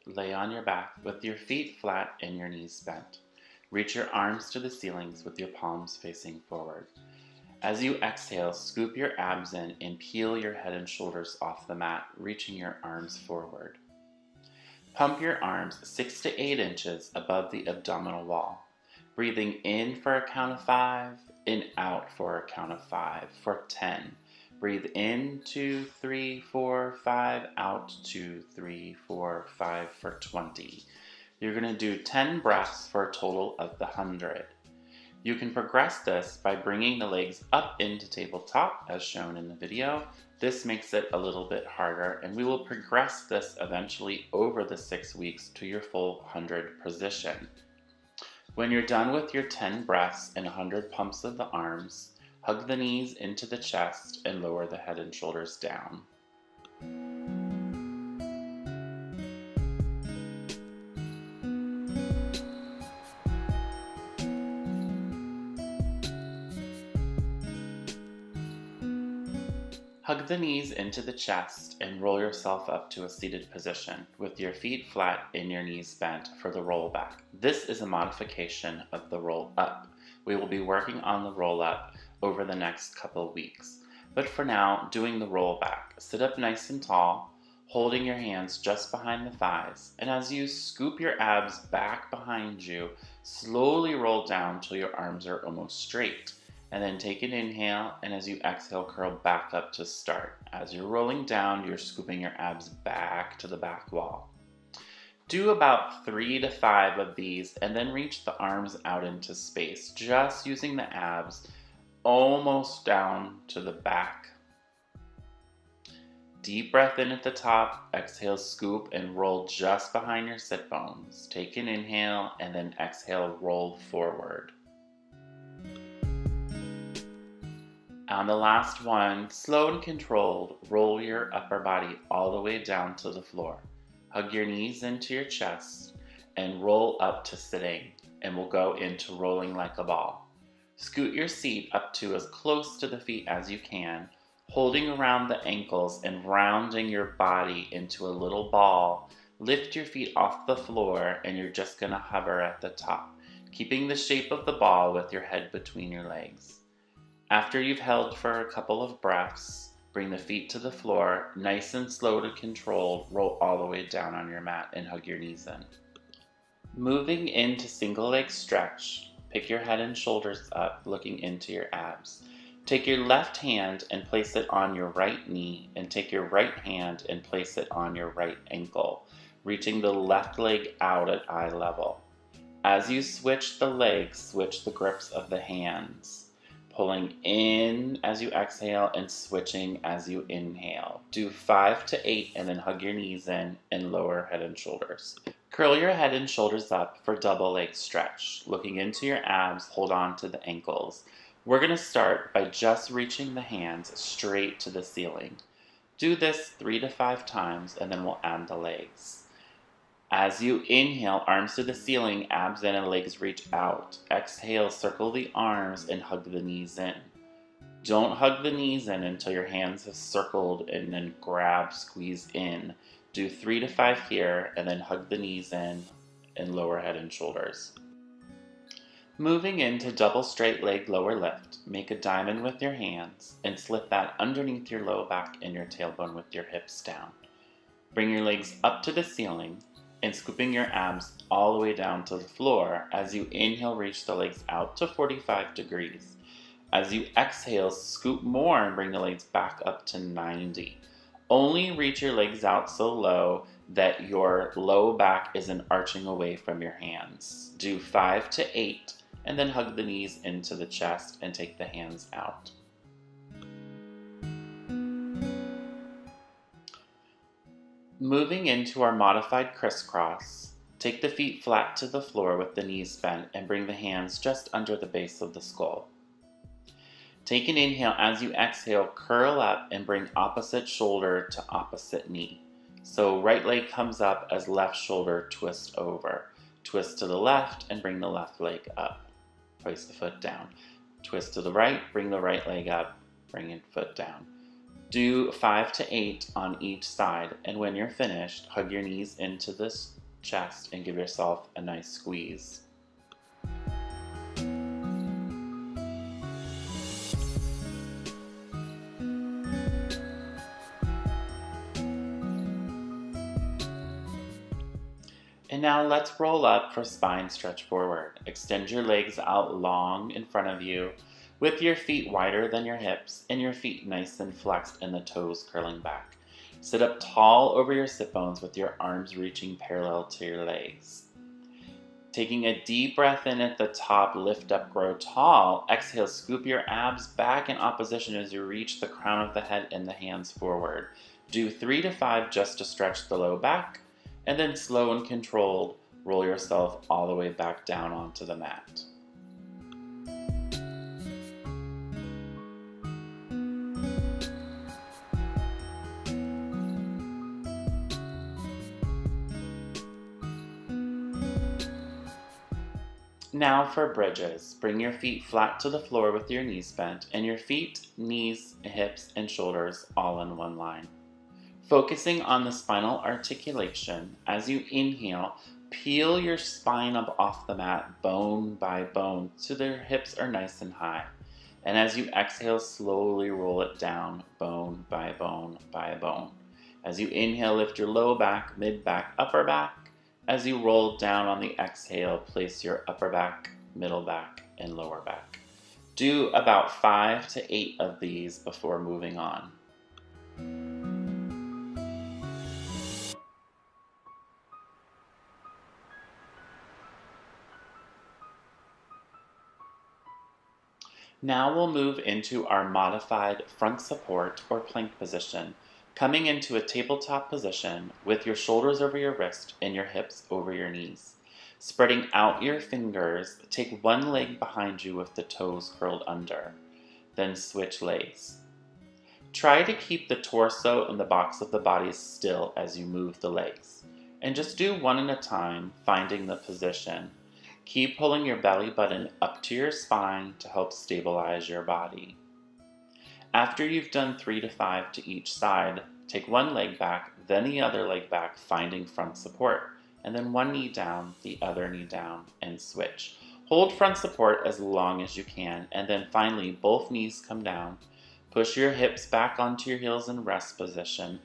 Lay on your back with your feet flat and your knees bent. Reach your arms to the ceilings with your palms facing forward. As you exhale, scoop your abs in and peel your head and shoulders off the mat, reaching your arms forward. Pump your arms 6 to 8 inches above the abdominal wall. Breathing in for a count of 5 and out for a count of 5 for 10. Breathe in 2, 3, 4, 5, out 2, 3, 4, 5 for 20. You're going to do 10 breaths for a total of the 100. You can progress this by bringing the legs up into tabletop as shown in the video. This makes it a little bit harder, and we will progress this eventually over the 6 weeks to your full 100 position. When you're done with your 10 breaths and 100 pumps of the arms, hug the knees into the chest and lower the head and shoulders down. Hug the knees into the chest and roll yourself up to a seated position with your feet flat and your knees bent for the roll back. This is a modification of the roll up. We will be working on the roll up over the next couple of weeks. But for now, doing the roll back. Sit up nice and tall, holding your hands just behind the thighs. And as you scoop your abs back behind you, slowly roll down till your arms are almost straight. And then take an inhale, and as you exhale, curl back up to start. As you're rolling down, you're scooping your abs back to the back wall. Do about 3 to 5 of these, and then reach the arms out into space, just using the abs almost down to the back. Deep breath in at the top, exhale, scoop, and roll just behind your sit bones. Take an inhale, and then exhale, roll forward. On the last one, slow and controlled, roll your upper body all the way down to the floor. Hug your knees into your chest and roll up to sitting, and we'll go into rolling like a ball. Scoot your seat up to as close to the feet as you can, holding around the ankles and rounding your body into a little ball. Lift your feet off the floor, and you're just going to hover at the top, keeping the shape of the ball with your head between your legs. After you've held for a couple of breaths, bring the feet to the floor, nice and slow to control, roll all the way down on your mat and hug your knees in. Moving into single leg stretch, pick your head and shoulders up, looking into your abs. Take your left hand and place it on your right knee, and take your right hand and place it on your right ankle, reaching the left leg out at eye level. As you switch the legs, switch the grips of the hands. Pulling in as you exhale and switching as you inhale. Do 5 to 8 and then hug your knees in and lower head and shoulders. Curl your head and shoulders up for double leg stretch. Looking into your abs, hold on to the ankles. We're going to start by just reaching the hands straight to the ceiling. Do this 3 to 5 times, and then we'll add the legs. As you inhale, arms to the ceiling, abs in and legs reach out. Exhale, circle the arms and hug the knees in. Don't hug the knees in until your hands have circled, and then grab, squeeze in. Do 3 to 5 here, and then hug the knees in and lower head and shoulders. Moving into double straight leg lower lift, make a diamond with your hands and slip that underneath your low back and your tailbone with your hips down. Bring your legs up to the ceiling and scooping your abs all the way down to the floor. As you inhale, reach the legs out to 45 degrees. As you exhale, scoop more and bring the legs back up to 90. Only reach your legs out so low that your low back isn't arching away from your hands. Do 5 to 8 and then hug the knees into the chest and take the hands out. Moving into our modified crisscross, take the feet flat to the floor with the knees bent and bring the hands just under the base of the skull. Take an inhale. As you exhale, curl up and bring opposite shoulder to opposite knee. So right leg comes up as left shoulder twists over. Twist to the left and bring the left leg up. Place the foot down. Twist to the right, bring the right leg up, bring your foot down. Do 5 to 8 on each side, and when you're finished, hug your knees into the chest and give yourself a nice squeeze. And now let's roll up for spine stretch forward. Extend your legs out long in front of you with your feet wider than your hips and your feet nice and flexed and the toes curling back. Sit up tall over your sit bones with your arms reaching parallel to your legs. Taking a deep breath in at the top, lift up, grow tall. Exhale, scoop your abs back in opposition as you reach the crown of the head and the hands forward. Do 3 to 5 just to stretch the low back. And then slow and controlled, roll yourself all the way back down onto the mat. Now for bridges. Bring your feet flat to the floor with your knees bent, and your feet, knees, hips, and shoulders all in one line. Focusing on the spinal articulation, as you inhale, peel your spine up off the mat bone by bone so their hips are nice and high. And as you exhale, slowly roll it down bone by bone by bone. As you inhale, lift your low back, mid back, upper back. As you roll down on the exhale, place your upper back, middle back, and lower back. Do about 5 to 8 of these before moving on. Now we'll move into our modified front support or plank position, coming into a tabletop position with your shoulders over your wrist and your hips over your knees. Spreading out your fingers, take one leg behind you with the toes curled under. Then switch legs. Try to keep the torso and the box of the body still as you move the legs. And just do one at a time, finding the position. Keep pulling your belly button up to your spine to help stabilize your body. After you've done 3 to 5 to each side, take one leg back, then the other leg back, finding front support, and then one knee down, the other knee down, and switch. Hold front support as long as you can, and then finally both knees come down. Push your hips back onto your heels in rest position.